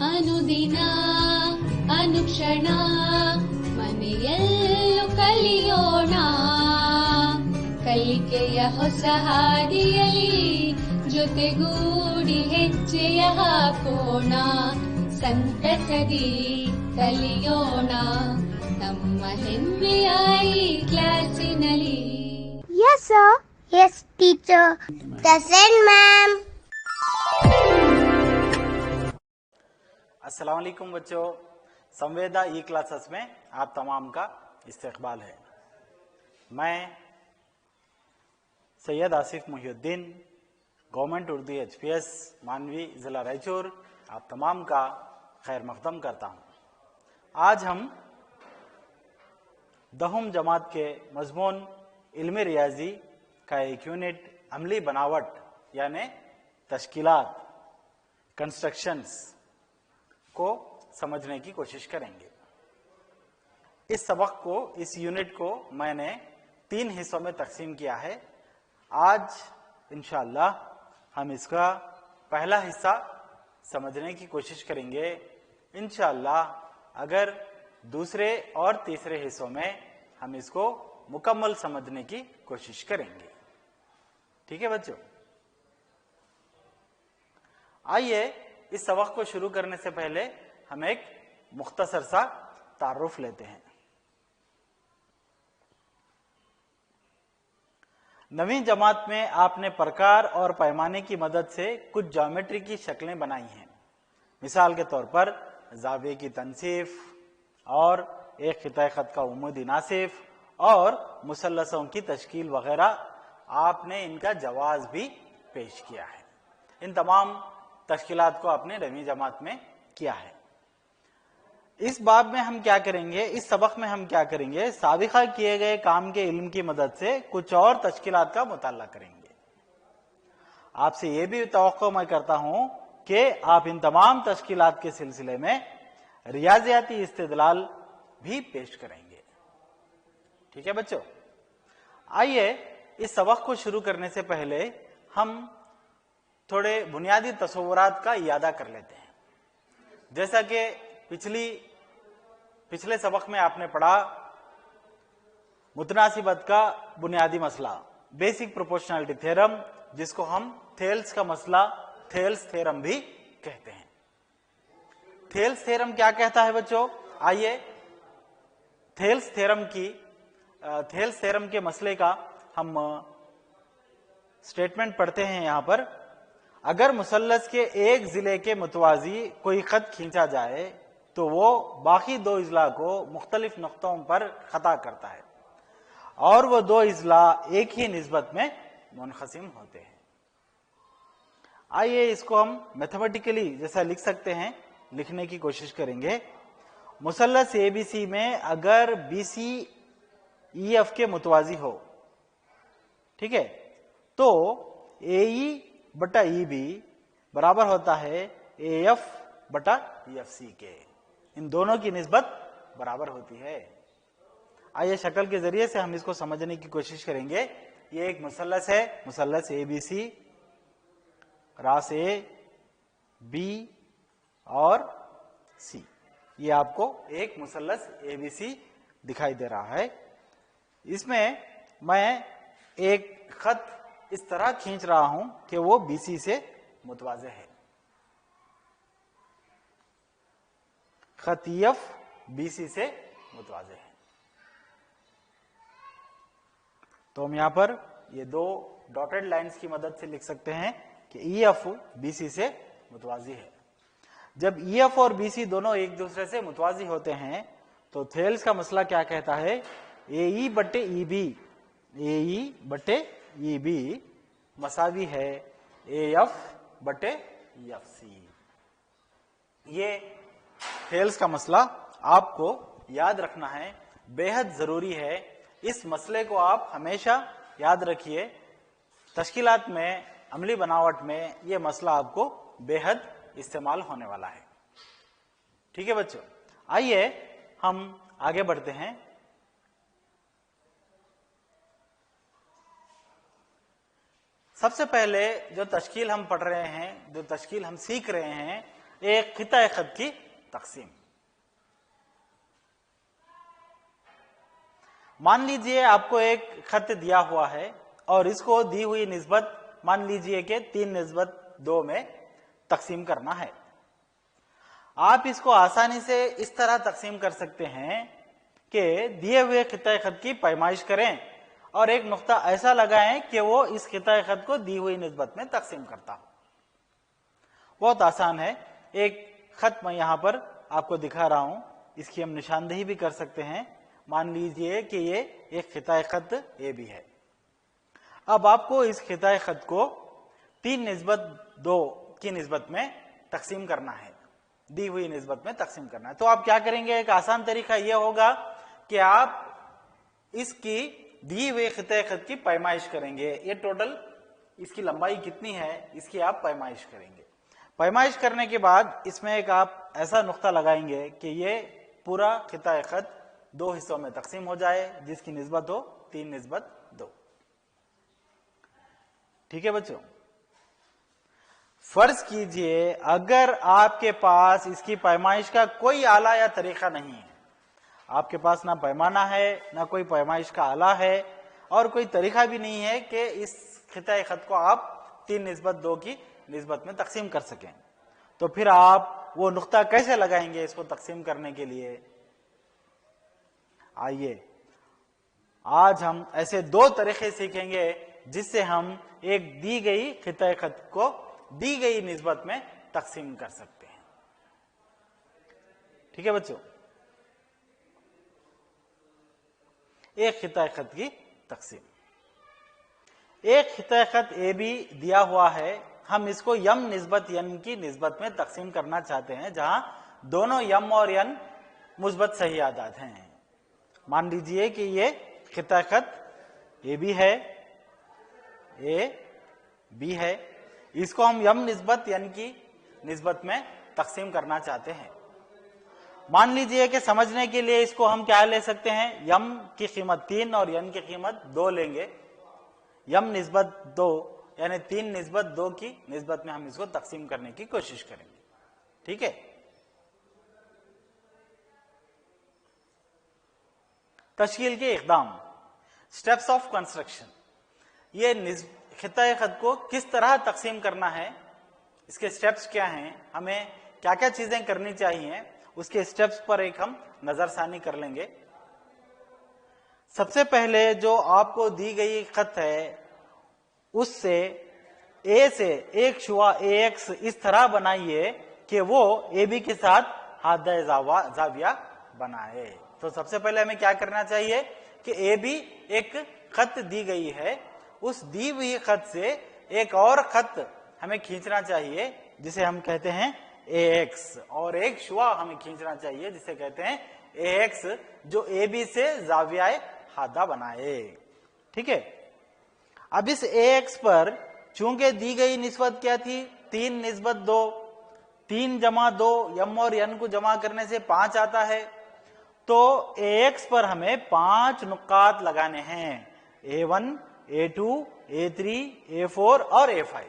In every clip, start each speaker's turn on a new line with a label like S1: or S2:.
S1: ಅನುದಿನ ಅನುಕ್ಷಣ ಮನೆಯಲ್ಲೂ ಕಲಿಯೋಣ, ಕಲಿಕೆಯ ಹೊಸ ಹಾದಿಯಲ್ಲಿ ಜೊತೆಗೂಡಿ ಹೆಜ್ಜೆಯ ಹಾಕೋಣ, ಸಂತಸದಿ ಕಲಿಯೋಣ ನಮ್ಮ ಹೆಮ್ಮೆಯ ಈ ಕ್ಲಾಸಿನಲ್ಲಿ.
S2: Yes, sir. Yes, teacher. Present, ma'am.
S3: अस्सलाम वालेकुम बच्चों, संवेदा ई क्लासेस में आप तमाम का इस्तकबाल है। मैं सैयद आसिफ मुहिउद्दीन, गवर्नमेंट उर्दू HPS मानवी ज़िला रायचूर, आप तमाम का खैर मकदम करता हूँ। आज हम 10वीं जमात के मजमून इल्मी रियाजी का एक यूनिट अमली बनावट यानी तश्कीलात कंस्ट्रक्शंस को समझने की कोशिश करेंगे। इस सबक को, इस यूनिट को मैंने 3 हिस्सों में तकसीम किया है। आज इंशाअल्लाह हम इसका पहला हिस्सा समझने की कोशिश करेंगे। इंशाअल्लाह अगर दूसरे और तीसरे हिस्सों में हम इसको मुकम्मल समझने की कोशिश करेंगे। ठीक है बच्चों, आइए इस सबक को शुरू करने से पहले हम एक मुख्तसर सा तारुफ लेते हैं। नवीं जमात में आपने प्रकार और पैमाने की मदद से कुछ ज्योमेट्री की शक्लें बनाई हैं। मिसाल के तौर पर जाविये की तनसीफ और एक खिताए खत का उमूदी नासिफ और मुसल्लसों की तश्कील वगैरह आपने इनका जवाज भी पेश किया है। इन तमाम तश्कीलात को आपने 9वीं जमात में किया है। इस बाब में हम क्या करेंगे, इस सबक में हम क्या करेंगे, साबिका किए गए काम के इल्म की मदद से कुछ और तश्कीलात का मुताला करेंगे। आपसे यह भी तवक्को मैं करता हूं कि आप इन तमाम तश्कीलात के सिलसिले में रियाजियाती इस्तेदलाल भी पेश करेंगे। ठीक है बच्चों, आइए इस सबक को शुरू करने से पहले हम थोड़े बुनियादी तस्वुरात का इयादा कर लेते हैं। जैसा कि पिछले सबक में आपने पढ़ा, मुतनासिबत का बुनियादी मसला, बेसिक प्रोपोर्शनैलिटी थ्योरम, जिसको हम थेल्स का मसला, थेल्स थ्योरम भी कहते हैं। थेल्स थ्योरम क्या कहता है बच्चों, आइए थेल्स थ्योरम के मसले का हम स्टेटमेंट पढ़ते हैं। यहां पर अगर मुसल्लस के एक जिले के मुतवाजी कोई खत खींचा जाए तो वो बाकी 2 इजला को मुख्तलिफ नुक्तों पर खता करता है और वो 2 इजला एक ही निस्बत में मुनक़सिम होते हैं। आइए इसको हम मैथमेटिकली जैसा लिख सकते हैं, लिखने की कोशिश करेंगे। मुसल्लस ABC में अगर BC EF के मुतवाजी हो, ठीक है, तो AE बटा EB बराबर होता है AF बटा EFC के। इन दोनों की निस्बत बराबर होती है। आइए शक्ल के जरिए से हम इसको समझने की कोशिश करेंगे। ये एक मुसल्लस है, मुसल्लस ABC, रास A, B और C। ये आपको एक मुसल्लस ABC दिखाई दे रहा है। इसमें मैं एक खत इस तरह खींच रहा हूं कि वो BC से मुतवाज़े है। खत EF BC से मुतवाज़े है। तो हम यहां पर ये 2 डॉटेड लाइंस की मदद से लिख सकते हैं कि EF BC से मुतवाज़ी है। जब EF और BC दोनों एक दूसरे से मुतवाज़ी होते हैं तो थेल्स का मसला क्या कहता है, AE बटे EB मसावी है AF बटे EFC। ये थेल्स का मसला आपको याद रखना है, बेहद जरूरी है। इस मसले को आप हमेशा याद रखिए। तश्कीलात में, अमली बनावट में ये मसला आपको बेहद इस्तेमाल होने वाला है। ठीक है बच्चों, आइए हम आगे बढ़ते हैं। सबसे पहले जो तश्कील हम पढ़ रहे हैं, जो तश्कील हम सीख रहे हैं, ایک خطۂ خط کی تقسیم. مان لیجئے آپ کو ایک خط دیا ہوا ہے اور اس کو دی ہوئی نسبت مان لیجئے کہ 3:2 میں تقسیم کرنا ہے. آپ اس کو آسانی سے اس طرح تقسیم کر سکتے ہیں کہ دیے ہوئے خطۂ خط کی پیمائش کریں اور ایک نقطہ ایسا لگائیں کہ وہ اس خطۂ خط کو دی ہوئی نسبت میں تقسیم کرتا ہو. بہت آسان ہے. ایک خط میں یہاں پر آپ کو دکھا رہا ہوں, اس کی ہم نشاندہی بھی کر سکتے ہیں. مان لیجئے کہ یہ ایک خطۂ خط اے بی ہے. اب آپ کو اس خطۂ خط کو 3:2 کی نسبت میں تقسیم کرنا ہے, دی ہوئی نسبت میں تقسیم کرنا ہے. تو آپ کیا کریں گے؟ ایک آسان طریقہ یہ ہوگا کہ آپ اس کی دی ہوئی خطۂ خط کی پیمائش کریں گے. یہ ٹوٹل اس کی لمبائی کتنی ہے اس کی آپ پیمائش کریں گے. پیمائش کرنے کے بعد اس میں ایک آپ ایسا نقطہ لگائیں گے کہ یہ پورا خطۂ خط 2 حصوں میں تقسیم ہو جائے جس کی نسبت ہو 3:2. ٹھیک ہے بچوں؟ فرض کیجئے اگر آپ کے پاس اس کی پیمائش کا کوئی آلہ یا طریقہ نہیں ہے, آپ کے پاس نہ پیمانہ ہے نہ کوئی پیمائش کا آلہ ہے اور کوئی طریقہ بھی نہیں ہے کہ اس خطۂ خط کو آپ 3:2 کی نسبت میں تقسیم کر سکیں, تو پھر آپ وہ نقطہ کیسے لگائیں گے اس کو تقسیم کرنے کے لیے؟ آئیے آج ہم ایسے 2 طریقے سیکھیں گے جس سے ہم ایک دی گئی خطۂ خط کو دی گئی نسبت میں تقسیم کر سکتے ہیں. ٹھیک ہے بچوں؟ ایک خطۂ خط کی تقسیم. ایک خطۂ خط اے بی دیا ہوا ہے, ہم اس کو یم نسبت ین کی نسبت میں تقسیم کرنا چاہتے ہیں جہاں دونوں یم اور ین مثبت صحیح اعداد ہیں. مان لیجئے کہ یہ خطۂ خط اے بی ہے, اے بی ہے, اس کو ہم یم نسبت ین کی نسبت میں تقسیم کرنا چاہتے ہیں. مان لیجئے کہ سمجھنے کے لیے اس کو ہم کیا لے سکتے ہیں, یم کی قیمت 3 اور ین کی قیمت 2 لیں گے. یم نسبت 2 یعنی 3:2 کی نسبت میں ہم اس کو تقسیم کرنے کی کوشش کریں گے. ٹھیک ہے؟ تشکیل کے اقدام, اسٹیپس آف کنسٹرکشن. یہ خطۂ خط کو کس طرح تقسیم کرنا ہے, اس کے سٹیپس کیا ہیں, ہمیں کیا کیا چیزیں کرنی چاہیے, اس کے سٹیپس پر ایک ہم نظر ثانی کر لیں گے. سب سے پہلے جو آپ کو دی گئی خط ہے اس سے اے سے ایک شعاع اے ایکس اس طرح بنائیے کہ وہ اے بی کے ساتھ حادہ زاویہ بنائے. تو سب سے پہلے ہمیں کیا کرنا چاہیے کہ اے بی ایک خط دی گئی ہے, اس دی ہوئی خط سے ایک اور خط ہمیں کھینچنا چاہیے جسے ہم کہتے ہیں اے ایکس, اور ایک شعاع ہمیں کھینچنا چاہیے جسے کہتے ہیں اے ایکس جو اے بی سے زاویہ حادہ بنائے. ٹھیک ہے؟ اب اس اے ایکس پر چونکہ دی گئی نسبت کیا تھی 3:2, 3+2 یم اور ین کو جمع کرنے سے 5 آتا ہے, تو اے ایکس پر ہمیں 5 نقاط لگانے ہیں, A1, A2, A3, A4 اور A5.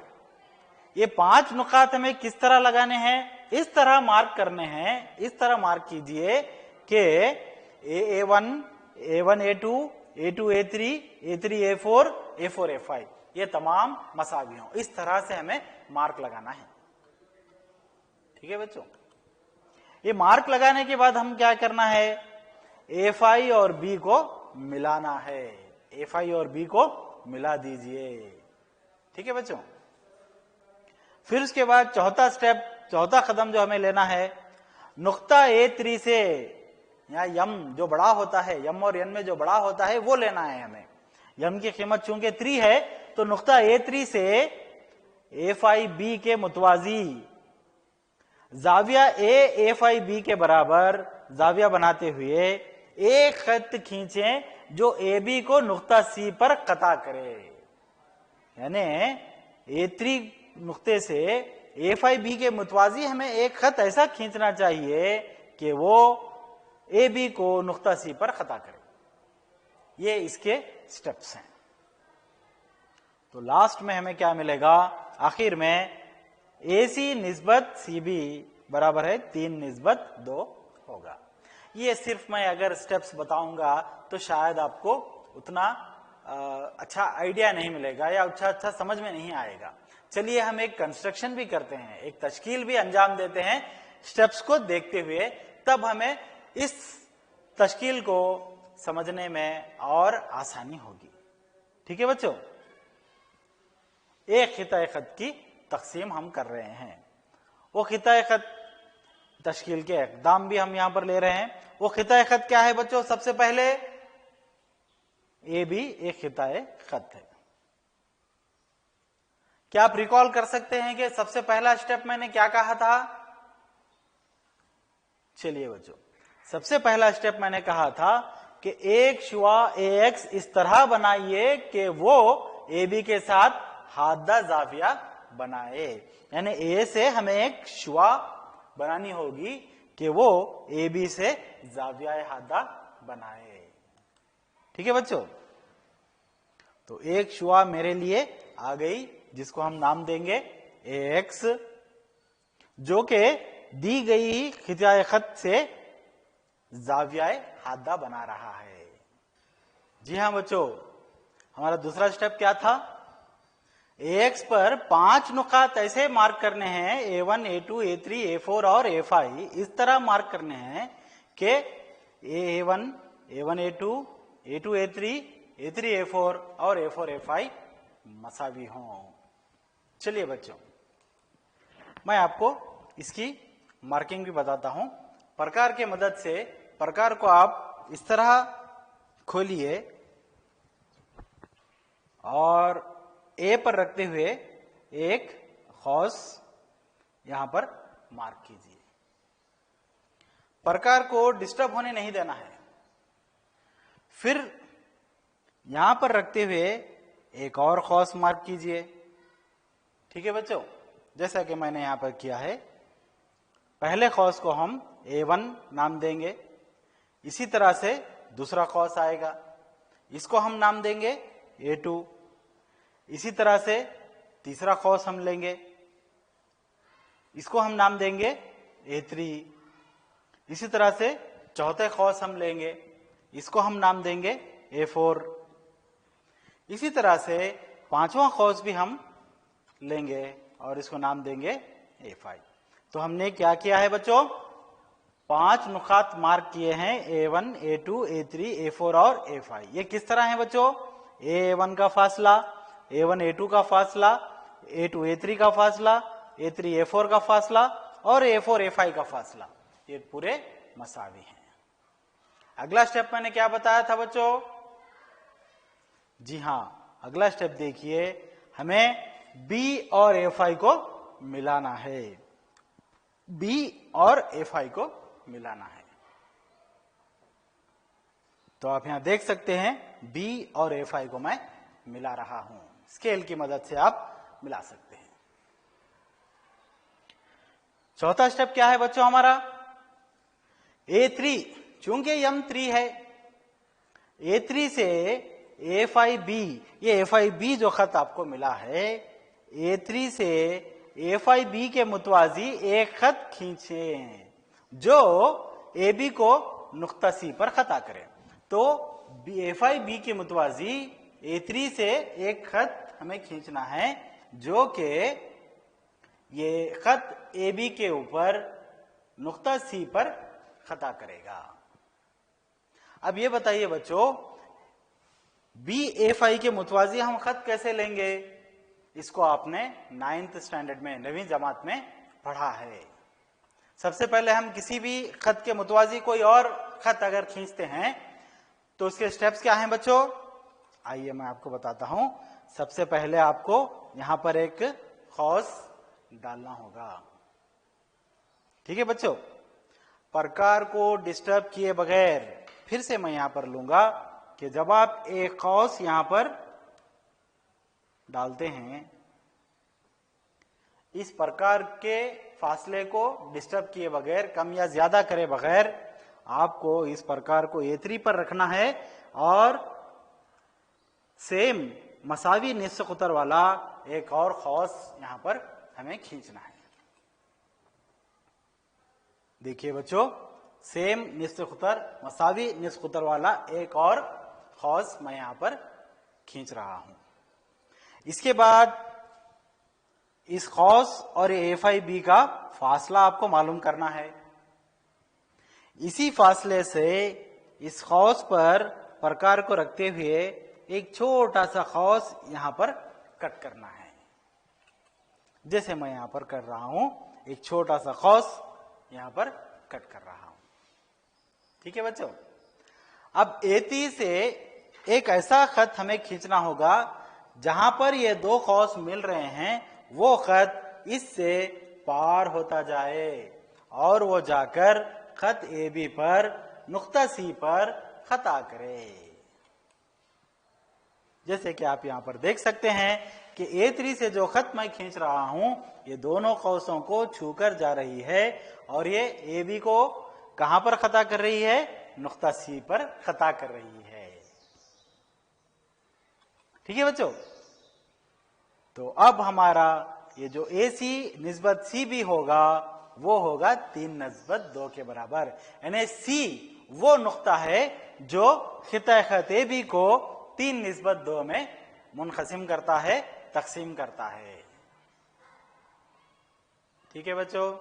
S3: یہ 5 نقاط ہمیں کس طرح لگانے ہیں, اس طرح مارک کرنے ہیں. اس طرح مارک کیجئے کہ A1, A1, A2, A2, A3, A3, A4, A4, A5 یہ تمام مساوی ہوں. اس طرح سے ہمیں مارک لگانا ہے. ٹھیک ہے بچوں؟ یہ مارک لگانے کے بعد ہم کیا کرنا ہے, A5 اور B کو ملانا ہے. A5 اور B کو ملا دیجئے. ٹھیک ہے بچوں؟ پھر اس کے بعد چوتھا قدم جو ہمیں لینا ہے, نقطہ A3 سے یا یم جو بڑا ہوتا ہے, یم اور ین میں جو بڑا ہوتا ہے وہ لینا ہے ہمیں. یم کی قیمت چونکہ 3 ہے تو نقطہ A3 سے A5B کے متوازی زاویہ A5B کے برابر زاویہ بناتے ہوئے ایک خط کھینچیں جو AB کو نقطہ C پر قطع کرے. یعنی A3 نقطے سے A5B کے متوازی ہمیں ایک خط ایسا کھینچنا چاہیے کہ وہ AB کو نقطہ C پر قطع کرے. یہ اس کے سٹیپس ہیں. تو لاسٹ میں ہمیں کیا ملے گا, آخر میں AC نسبت CB बराबर है 3:2 होगा। ये सिर्फ मैं अगर स्टेप्स बताऊंगा तो शायद आपको उतना अच्छा आइडिया नहीं मिलेगा या अच्छा समझ में नहीं आएगा। चलिए हम एक कंस्ट्रक्शन भी करते हैं, एक तश्कील भी अंजाम देते हैं स्टेप्स को देखते हुए, तब हमें इस तश्कील को समझने में और आसानी होगी। ठीक है बच्चों, एक खिताए खत की तकसीम हम कर रहे हैं। वो खिताए खत तश्कील के इक़दाम भी हम यहां पर ले रहे हैं। वो खिताए खत क्या है बच्चों? सबसे पहले ए भी एक खिताए खत है। क्या आप रिकॉल कर सकते हैं कि सबसे पहला स्टेप मैंने क्या कहा था? चलिए बच्चों, सबसे पहला स्टेप मैंने कहा था कि एक शुआ AX इस तरह बनाइए कि वो AB के साथ हादा जाविया बनाए, यानी A से हमें एक शुआ बनानी होगी कि वो AB से जाविया हादा बनाए। ठीक है बच्चों, तो एक शुआ मेरे लिए आ गई जिसको हम नाम देंगे AX, जो कि दी गई खिताए खत से जावियाए हादा बना रहा है। जी हां बच्चों, हमारा दूसरा स्टेप क्या था? AX पर 5 नुकात ऐसे मार्क करने हैं, A1, A2, A3, A4 और A5, इस तरह मार्क करने हैं कि A1, A1, A2, A2, A3, A3, A4 और A4, A5 मसावी हों। चलिए बच्चों, मैं आपको इसकी मार्किंग भी बताता हूं। प्रकार के मदद से प्रकार को आप इस तरह खोलिए और ए पर रखते हुए एक खौस यहां पर मार्क कीजिए। प्रकार को डिस्टर्ब होने नहीं देना है। फिर यहां पर रखते हुए एक और खौस मार्क कीजिए। ठीक है बच्चों, जैसा कि मैंने यहां पर किया है। पहले खौस को हम A1 नाम देंगे, इसी तरह से दूसरा खौस आएगा, इसको हम नाम देंगे A2, इसी तरह से तीसरा खौस हम लेंगे, इसको हम नाम देंगे A3, इसी तरह से चौथे खौस हम लेंगे, इसको हम नाम देंगे A4, इसी तरह से पांचवा खौस भी हम लेंगे और इसको नाम देंगे A5। तो हमने क्या किया है बच्चों? 5 नुकात मार्क किए हैं, A1, A2, A3, A4 और A5। ये किस तरह है बच्चों? A1 का फासला, A1 A2 का फासला, A2 A3 का फासला, A3 A4 का फासला और A4 A5 का फासला, ये पूरे मसावी हैं। अगला स्टेप मैंने क्या बताया था बच्चों? जी हां, अगला स्टेप देखिए, हमें B और A5 को मिलाना है। B और A5 को मिलाना है। तो आप यहां देख सकते हैं B और A5 को मैं मिला रहा हूं। स्केल की मदद से आप मिला सकते हैं। चौथा स्टेप क्या है बच्चों हमारा? A3, चूंकि M3 है, A3 से A5B, ये A5B जो खत आपको मिला है, A3 से A5B के मुतवाजी एक खत खींचे जो AB को नुक्ता C पर खता करे। तो A5B के मुतवाजी A3 से एक खत हमें खींचना है जो कि ये खत AB के ऊपर नुक्ता C पर खता करेगा। अब ये बताइए बच्चों, A5 के मुतवाजी हम खत कैसे लेंगे? इसको आपने 9th स्टैंडर्ड में, 9वीं जमात में पढ़ा है। सबसे पहले हम किसी भी खत के मुतवाजी कोई और खत अगर खींचते हैं तो उसके स्टेप्स क्या हैं बच्चों? आइए मैं आपको बताता हूं। सबसे पहले आपको यहां पर एक खौस डालना होगा। ठीक है बच्चों, प्रकार को डिस्टर्ब किए बगैर फिर से मैं यहां पर लूंगा कि जब आप एक खौस यहां पर डालते हैं, इस प्रकार के फासले को डिस्टर्ब किए बगैर, कम या ज्यादा करे बगैर, आपको इस प्रकार को A3 पर रखना है और सेम मसावी निस्फ कुतर वाला एक और खौस यहां पर हमें खींचना है। देखिए बच्चों, सेम निस्फ खुतर, मसावी निस्फ खुतर वाला एक और खौस मैं यहां पर खींच रहा हूं। इसके बाद इस खौस और एफ आई बी का फासला आपको मालूम करना है। इसी फासले से इस खौस पर प्रकार को रखते हुए एक छोटा सा खौस यहां पर कट करना है, जैसे मैं यहां पर कर रहा हूं। एक छोटा सा खौस यहां पर कट कर रहा हूं। ठीक है बच्चों, अब A3 से एक ऐसा खत हमें खींचना होगा जहां पर ये दो खौस मिल रहे हैं, वो खत इससे पार होता जाए और वो जाकर खत AB पर नुक्ता C पर खता करे। जैसे कि आप यहां पर देख सकते हैं कि A3 से जो खत मैं खींच रहा हूं, ये दोनों कौसों को छूकर जा रही है और ये AB को कहां पर खता कर रही है? नुक्ता C पर खता कर रही है। ठीक है बच्चों, तो अब हमारा ये जो AC निस्बत CB होगा वो होगा 3:2 के बराबर। यानी C वो नुक्ता है जो खिता खत AB को 3:2 में मुनक़सिम करता है, तकसीम करता है। ठीक है बच्चों,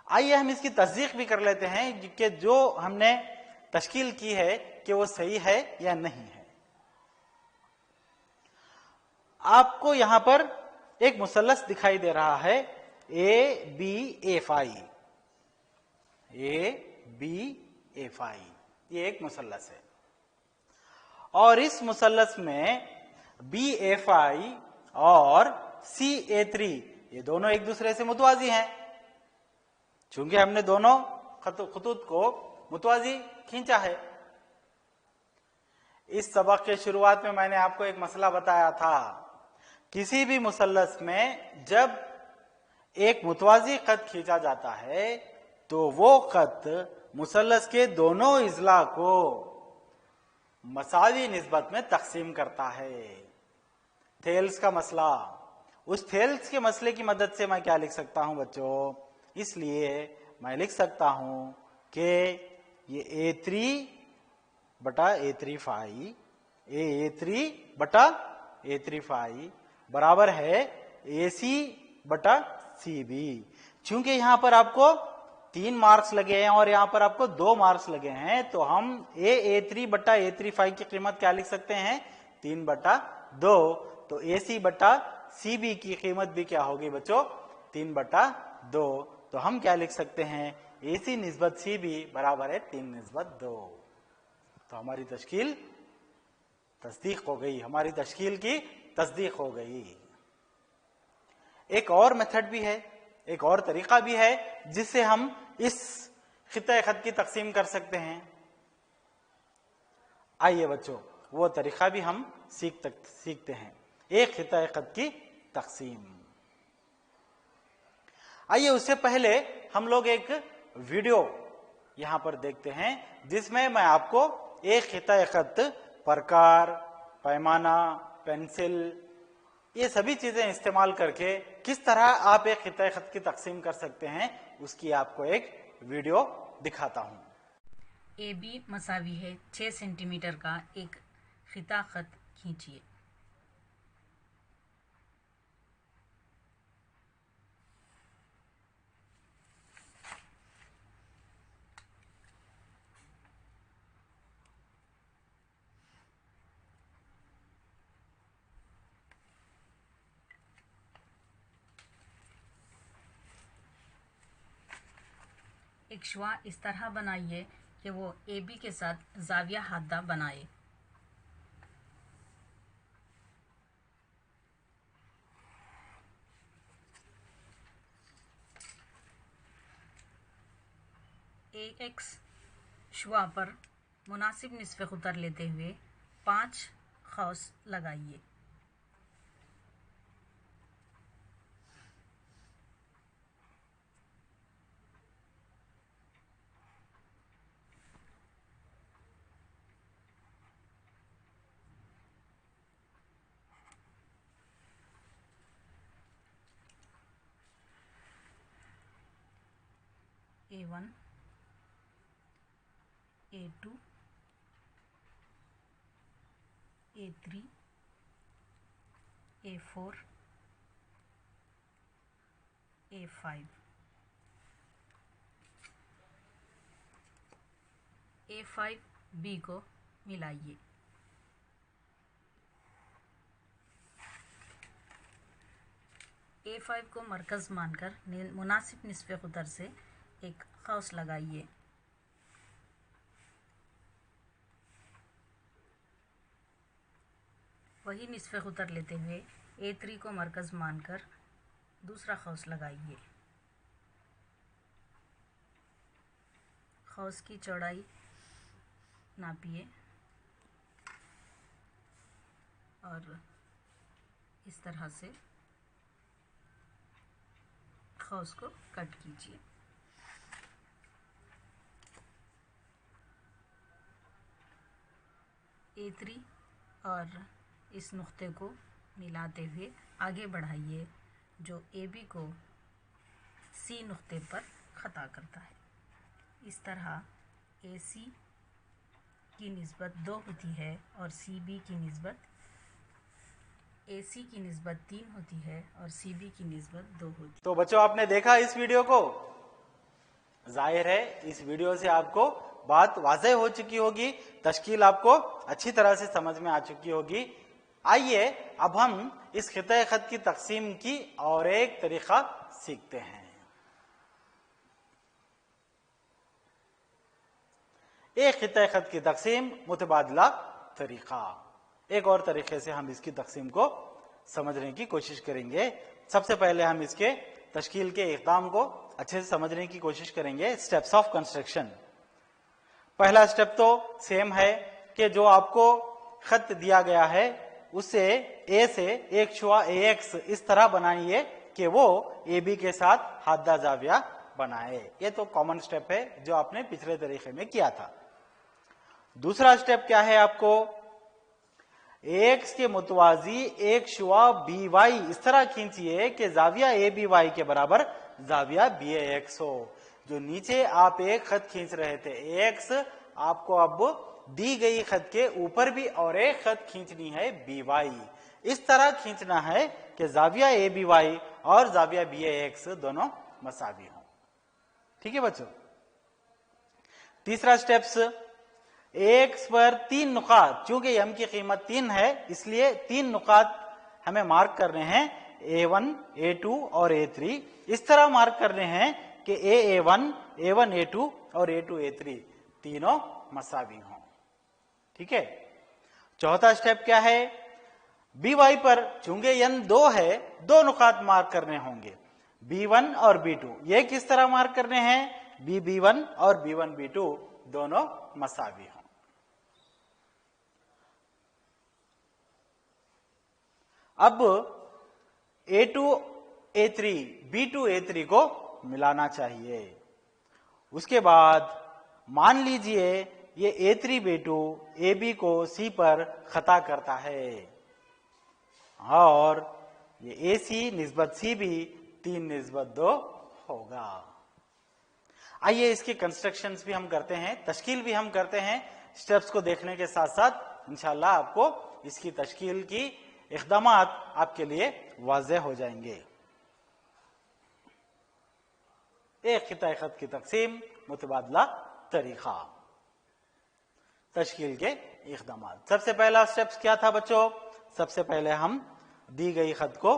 S3: आइए हम इसकी तस्दीक भी कर लेते हैं कि जो हमने तश्कील की है कि वो सही है या नहीं है। आपको यहां पर एक मुसल्लस दिखाई दे रहा है ABFI। ABFI ये एक मुसल्लस है और इस मुसल्लस में BFI और CA3 ये दोनों एक दूसरे से मुतवाजी हैं। चूंकि हमने दोनों खतूत को मुतवाजी खींचा है। इस सबक के शुरुआत में मैंने आपको एक मसला बताया था, किसी भी मुसल्लस में जब एक मुतवाजी खत खींचा जाता है तो वो खत मुसल्लस के दोनों इजला को मसावी निस्बत में तकसीम करता है। थेल्स का मसला, उस थेल्स के मसले की मदद से मैं क्या लिख सकता हूं बच्चों? इसलिए मैं लिख सकता हूं कि ये A3 बटा A3 फाई, A3 बटा A3 फाई बराबर है AC बटा CB। चूंकि यहां पर आपको 3 मार्क्स लगे हैं और यहां पर आपको 2 मार्क्स लगे हैं, तो हम A3 बटा A3 फाई की कीमत क्या लिख सकते हैं? 3/2। तो AC बटा CB की कीमत भी क्या होगी बच्चों? 3/2। तो हम क्या लिख सकते हैं? AC निस्बत CB बराबर है 3:2। तो हमारी तश्कील तस्दीक हो गई, हमारी तश्कील की तस्दीक हो गई। एक और मेथड भी है, एक और तरीका भी है जिससे हम इस खिता खत की तकसीम कर सकते हैं। आइए बच्चों, वो तरीका भी हम सीखते हैं, एक खिता खत की तकसीम। आइए उससे पहले हम लोग एक वीडियो यहां पर देखते हैं जिसमें मैं आपको एक खिता खत, प्रकार, पैमाना, पेंसिल, ये सभी चीजें इस्तेमाल करके किस तरह आप एक खिता खत की तकसीम कर सकते हैं उसकी आपको एक वीडियो दिखाता हूं।
S4: AB मसावी है 6 सेंटीमीटर का एक खिता खत खींचिए। एक शुआ इस तरह बनाइए कि वो AB के साथ जाविया हादा बनाए। AX शुआ पर मुनासिब निस्फ़े खुतर लेते हुए 5 खौस लगाइए। A1, A2, A3, A4, A5. A5 B को मिलाइए। A5 को मरकज़ मानकर मुनासिब निस्फ़े क़ुदर से एक ख़ौस लगाइए। वही निस्फ़े क़ुदर लेते हुए A3 को मरकज़ मानकर दूसरा ख़ौस लगाइए। ख़ौस की चौड़ाई नापिए और इस तरह से ख़ौस को कट कीजिए। A3 और इस नुक्ते को मिलाते हुए आगे बढ़ाइए जो AB को C नुक्ते पर ख़ता करता है। इस तरह AC की निस्बत 2 होती है और CB की निस्बत AC की निस्बत 3 होती है और CB की निस्बत 2 होती है।
S3: तो बच्चों आपने देखा इस वीडियो को, जाहिर है इस वीडियो से आपको बात वाज़ेह हो चुकी होगी, तश्कील आपको अच्छी तरह से समझ में आ चुकी होगी। आइए अब हम इस खिते खत की तकसीम की और एक तरीका सीखते हैं। एक खिते खत की तकसीम मुतबादला तरीका, एक और तरीके से हम इसकी तकसीम को समझने की कोशिश करेंगे। सबसे पहले हम इसके तश्कील के इक़दाम को अच्छे से समझने की कोशिश करेंगे। Steps of construction. पहला स्टेप तो सेम है कि जो आपको खत दिया गया है उससे ए से एक शुआ AX इस तरह बनाइए कि वो AB के साथ हादा जाविया बनाए। ये तो कॉमन स्टेप है जो आपने पिछले तरीके में किया था। दूसरा स्टेप क्या है, आपको AX के मुतवाजी एक शुआ BY इस तरह खींचिए कि जाविया ABY के बराबर जाविया BAX हो। जो नीचे आप एक खत खींच रहे थे AX, आपको अब दी गई खत के ऊपर भी और एक खत खींचनी है BY। इस तरह खींचना है कि जाविया ABY और जाविया BAX दोनों मसावी हों। ठीक है बच्चों। तीसरा स्टेप्स, AX पर 3 नुकात, चूंकि M की कीमत 3 है इसलिए 3 नुकात हमें मार्क करने हैं, A1, A2 और A3। इस तरह मार्क करने हैं कि A1, A1 A2 और A2 A3 तीनों मसावी हों। ठीक है। चौथा स्टेप क्या है, BY पर चूंकि N 2 है 2 नुकात मार्क करने होंगे, B1 और B2। ये किस तरह मार्क करने हैं, B1 और B1 B2 दोनों मसावी हों। अब A2 A3 B2 A3 को मिलाना चाहिए। उसके बाद मान लीजिए ये A3 B2 AB को C पर खता करता है और ये AC निस्बत C भी 3:2 होगा। आइए इसके कंस्ट्रक्शंस भी हम करते हैं, तश्कील भी हम करते हैं। स्टेप्स को देखने के साथ साथ इंशाल्लाह आपको इसकी तश्कील की इक़दामात आपके लिए वाज़ेह हो जाएंगे। एक खिता खत की तकसीम मुतबादला तरीका, तश्कील के इक़दामात। सबसे पहला स्टेप्स क्या था बच्चों, सबसे पहले हम दी गई खत को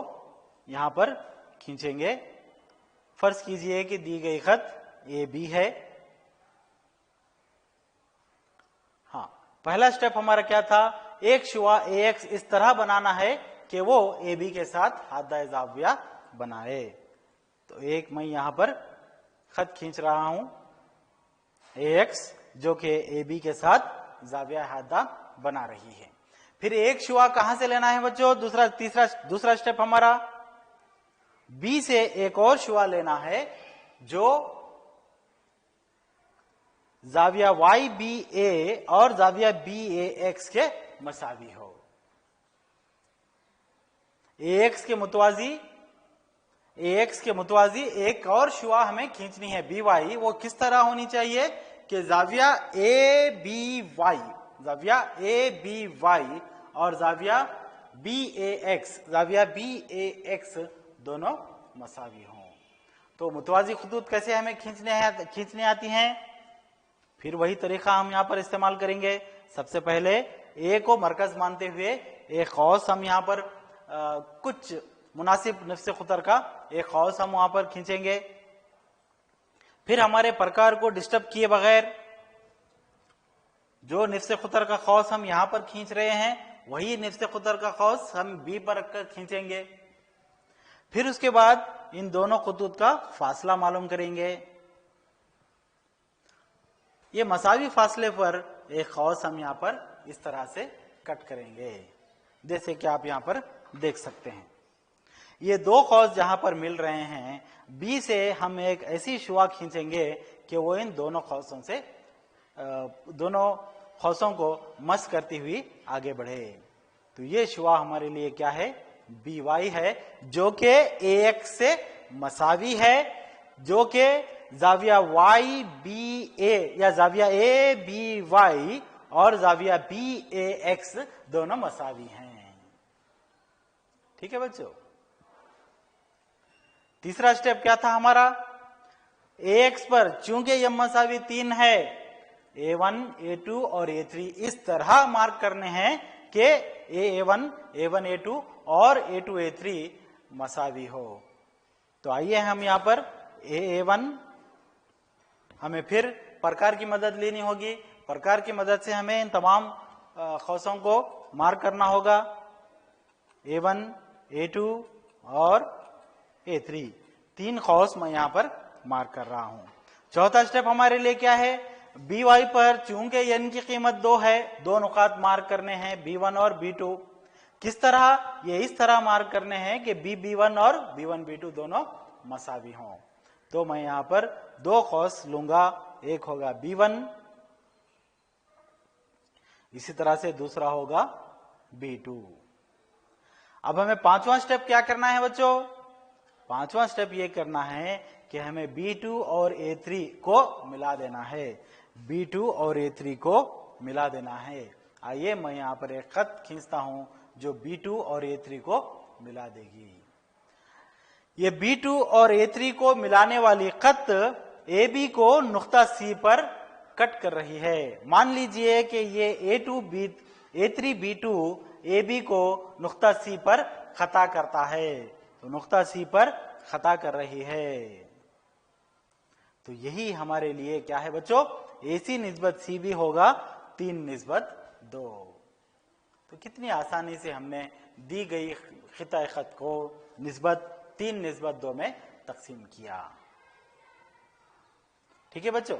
S3: यहां पर खींचेंगे। फर्ज कीजिए कि दी गई खत AB है। हाँ, पहला स्टेप हमारा क्या था, एक शुआ AX इस तरह बनाना है कि वो AB के साथ हादा जाविया बनाए। तो एक मैं यहां पर खत खींच रहा हूं AX जो कि AB के साथ जाविया हादा बना रही है। फिर एक शुआ कहां से लेना है बच्चों, दूसरा स्टेप हमारा B से एक और शुआ लेना है जो जाविया YBA और जाविया BAX के मसावी हो। AX के मुतवाजी AX के मुतवाजी एक और शुआ हमें खींचनी है BY। वो किस तरह होनी चाहिए कि जाविया ABY, जाविया ABY और जाविया BAX दोनों मसावी हों। तो मुतवाजी खतूत कैसे हमें खींचने आती हैं, फिर वही तरीका हम यहाँ पर इस्तेमाल करेंगे। सबसे पहले ए को मरकज मानते हुए एक खौस हम यहाँ पर कुछ मुनासिब नफ्स खुतर का एक खौस हम वहां पर खींचेंगे। फिर हमारे प्रकार को डिस्टर्ब किए बगैर जो नफ्स खुतर का खौस हम यहाँ पर खींच रहे हैं, वही नफ्स खुतर का खौस हम बी पर रखकर खींचेंगे। फिर उसके बाद इन दोनों खतूत का फासला मालूम करेंगे। ये मसावी फासले पर एक खौस हम यहाँ पर इस तरह से कट करेंगे, जैसे कि आप यहाँ पर देख सकते हैं। ये दो खौस जहां पर मिल रहे हैं, बी से हम एक ऐसी शुआ खींचेंगे कि वो इन दोनों खौसों से दोनों खौसों को मस करती हुई आगे बढ़े। तो ये शुआ हमारे लिए क्या है, BY है, जो कि AX से मसावी है, जो कि जाविया YBA या जाविया ABY और जाविया BAX दोनों मसावी हैं। ठीक है बच्चों। तीसरा स्टेप क्या था हमारा, AX पर चूंकि यह मसावी 3 है, A1, A2 और A3 इस तरह मार्क करने हैं कि A1, A1, A2 और A2, A3 मसावी हो। तो आइए हम यहां पर A1 हमें फिर प्रकार की मदद लेनी होगी। प्रकार की मदद से हमें इन तमाम खौसों को मार्क करना होगा, A1, A2 और A3, 3 खौस मैं यहां पर मार्क कर रहा हूं। चौथा स्टेप हमारे लिए क्या है, BY पर चूंकि n की कीमत 2 है, 2 नुकात मार्क करने हैं, B1 और B2। किस तरह, ये इस तरह मार्क करने हैं कि B1 और B1, B2 दोनों मसावी हों। तो मैं यहां पर 2 खौस लूंगा, एक होगा B1, इसी तरह से दूसरा होगा B2। अब हमें पांचवा स्टेप क्या करना है बच्चों, पांचवा स्टेप ये करना है कि हमें B2 और A3 को मिला देना है, B2 और A3 को मिला देना है। आइए मैं यहां पर एक खत खींचता हूं जो B2 और A3 को मिला देगी। ये B2 और A3 को मिलाने वाली खत AB को नुक्ता C पर कट कर रही है। मान लीजिए कि ये A3 B2 AB को नुक्ता C पर खता करता है, तो नुक्ता C पर खता कर रही है। तो यही हमारे लिए क्या है बच्चों, AC निस्बत CB होगा 3:2। तो कितनी आसानी से हमने दी गई खिता खत को निस्बत 3:2 में तकसीम किया। ठीक है बच्चों,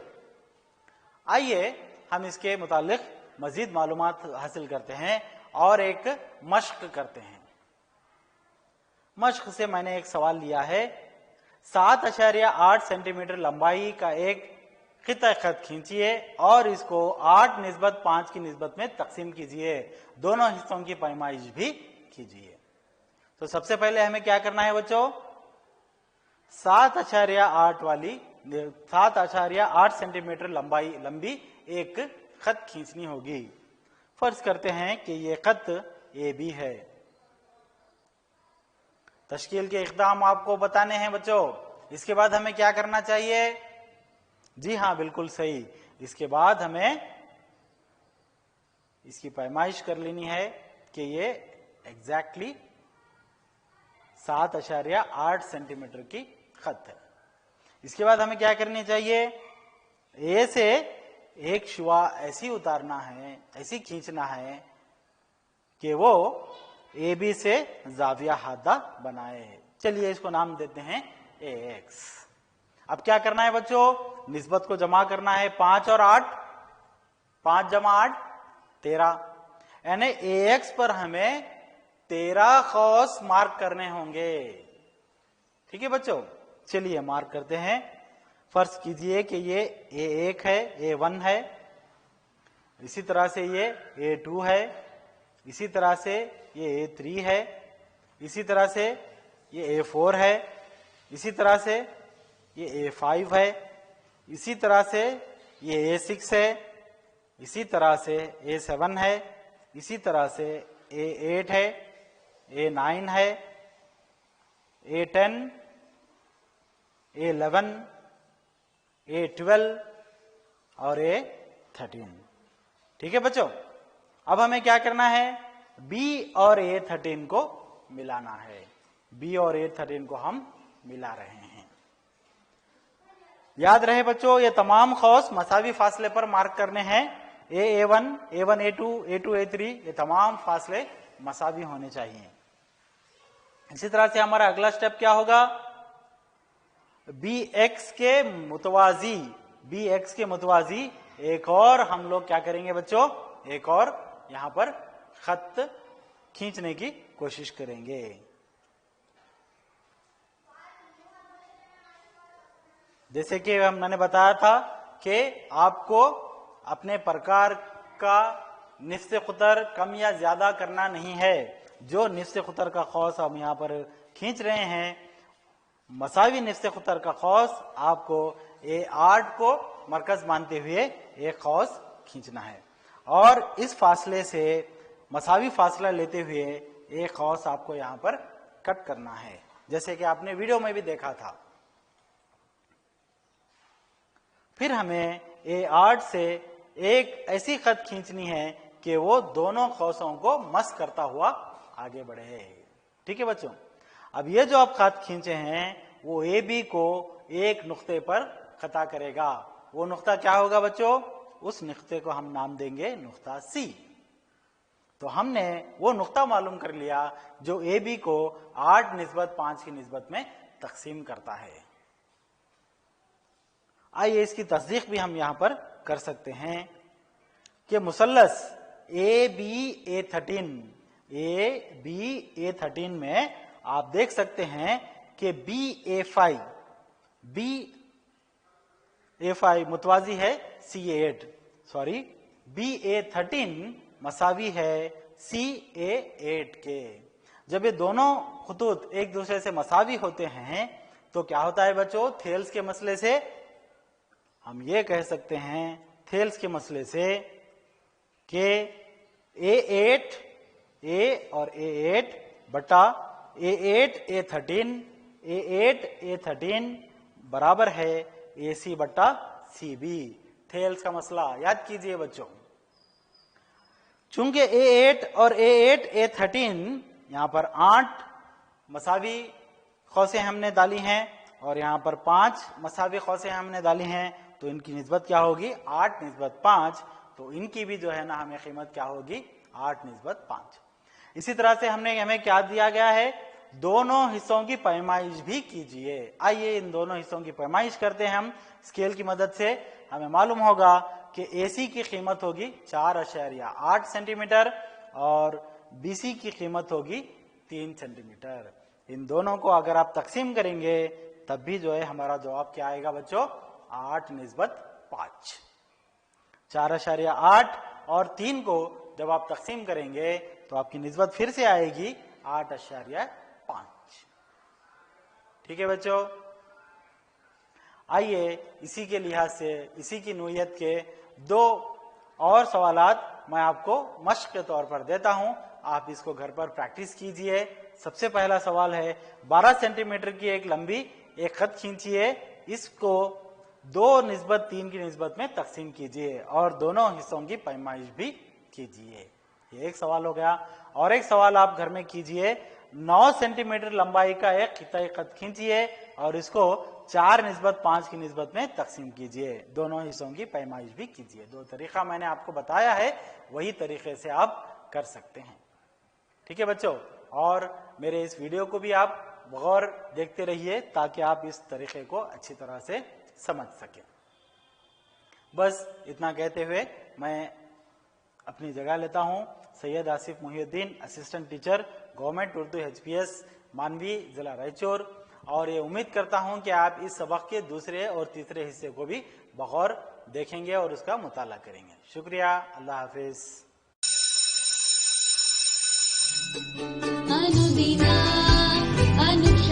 S3: आइए हम इसके मुतालिक मजीद मालूमात हासिल करते हैं और एक मश्क करते हैं। मश्क से मैंने एक सवाल लिया है, 7.8 सेंटीमीटर लंबाई का एक खिता खत खींचिए और इसको 8:5 की निस्बत में तकसीम कीजिए, दोनों हिस्सों की पैमाइश भी कीजिए। तो सबसे पहले हमें क्या करना है बच्चों, 7.8 सेंटीमीटर लंबी एक खत खींचनी होगी। फर्ज करते हैं कि ये खत AB है। तश्कील के इक़दाम आपको बताने हैं बच्चों। इसके बाद हमें क्या करना चाहिए, जी हाँ बिल्कुल सही, इसके बाद हमें इसकी पैमाइश कर लेनी है कि ये एग्जैक्टली 7.8 सेंटीमीटर की खत है। इसके बाद हमें क्या करनी चाहिए, ए से एक शुआ ऐसी उतारना है, ऐसी खींचना है कि वो AB से जाविया हादा बनाए। चलिए इसको नाम देते हैं AX। अब क्या करना है बच्चों, निस्बत को जमा करना है, 5 और 8, 5 जमा 8 13, यानी AX पर हमें 13 खौस मार्क करने होंगे। ठीक है बच्चों, चलिए मार्क करते हैं। फर्ज कीजिए कि ये A1 है, A1 है, इसी तरह से ये A2 है, इसी तरह से ये A3 है, इसी तरह से ये A4 है, इसी तरह से ये A5 है, इसी तरह से ये A6 है, इसी तरह से A7 है, इसी तरह से A8 है, A9 है, A10, A11, A12 और A13। ठीक है बच्चों, अब हमें क्या करना है, B और A13 को मिलाना है। B और A13 को हम मिला रहे हैं। याद रहे बच्चों, ये तमाम खौस मसावी फासले पर मार्क करने हैं। A1, A1, A2, A2, A3, ये तमाम फासले मसावी होने चाहिए। इसी तरह से हमारा अगला स्टेप क्या होगा, BX के मुतवाजी एक और हम लोग क्या करेंगे बच्चों, एक और यहां पर खत खींचने की कोशिश करेंगे। जैसे कि मैंने बताया था कि आपको अपने प्रकार का निफ्स खुतर कम या ज्यादा करना नहीं है। जो निफ्स खुतर का खौस हम यहाँ पर खींच रहे हैं, मसावी निफ्स खुतर का खौस आपको A8 को मरकज मानते हुए एक खौस खींचना है और इस फासले से मसावी फासला लेते हुए एक खौस आपको यहाँ पर कट करना है, जैसे कि आपने वीडियो में भी देखा था। फिर हमें A8 से एक ऐसी खत खींचनी है कि वो दोनों खौसों को मस करता हुआ आगे बढ़े। ठीक है बच्चों, अब ये जो आप खत खींचे हैं वो AB को एक नुक्ते पर खता करेगा। वो नुक्ता क्या होगा बच्चों, उस नुक्ते को हम नाम देंगे नुक्ता C। तो हमने वो नुक्ता मालूम कर लिया जो AB को 8:5 की निस्बत में तकसीम करता है। आइए इसकी तस्दीक भी हम यहां पर कर सकते हैं कि मुसल्लस AB-A13 में आप देख सकते हैं कि BA5 मुतवाजी है CA8, BA13 मसावी है CA8 के। जब ये दोनों खुतूत एक दूसरे से मसावी होते हैं तो क्या होता है बच्चों, थेल्स के मसले से हम ये कह सकते हैं, थेल्स के मसले से कि A8 A और A8 बटा A8 A13 बराबर है AC बटा CB। थेल्स का मसला याद कीजिए बच्चों। चूंकि A8 और A13 यहां पर 8 मसावी खौसें हमने डाली हैं और यहां पर 5 मसावी खौसें हमने डाली हैं, तो इनकी निस्बत क्या होगी 8:5। तो इनकी भी जो है ना हमें कीमत क्या होगी 8:5। इसी तरह से हमें क्या दिया गया है, दोनों हिस्सों की पैमाइश भी कीजिए। आइए इन दोनों हिस्सों की पैमाइश करते हैं हम स्केल की मदद से। हमें मालूम होगा कि AC की कीमत होगी 4.8 सेंटीमीटर और BC की कीमत होगी 3 सेंटीमीटर। इन दोनों को अगर आप तकसीम करेंगे तब भी जो है हमारा जवाब क्या आएगा बच्चों 8:5। 4.8 और 3 को जब आप तकसीम करेंगे तो आपकी निस्बत फिर से आएगी 8.5। ठीक है बच्चों, आइए इसी के लिहाज से इसी की नोयत के 2 और सवालात मैं आपको मश्क के तौर पर देता हूं। आप इसको घर पर प्रैक्टिस कीजिए। सबसे पहला सवाल है, 12 सेंटीमीटर की एक लंबी एक खत खींचिए, इसको 2:3 की निस्बत में तकसीम कीजिए और दोनों हिस्सों की पैमाइश भी कीजिए। ये एक सवाल हो गया। और एक सवाल आप घर में कीजिए, 9 सेंटीमीटर लंबाई का एक खिताई खत खींचिए और इसको 4:5 की निस्बत में तकसीम कीजिए, दोनों हिस्सों की पैमाइश भी कीजिए। 2 तरीका मैंने आपको बताया है, वही तरीके से आप कर सकते हैं। ठीक है बच्चों, और मेरे इस वीडियो को भी आप गौर देखते रहिए ताकि आप इस तरीके को अच्छी तरह से समझ सके। बस इतना कहते हुए मैं अपनी जगह लेता हूं। Syed Asif Mohiuddin, assistant teacher, government Urdu HPS, मानवी, जिला रायचूर। और ये उम्मीद करता हूं कि आप इस सबक के दूसरे और तीसरे हिस्से को भी बगौर देखेंगे और उसका मुताला करेंगे। शुक्रिया, अल्लाह हाफिज।
S1: अनुदिना अनुष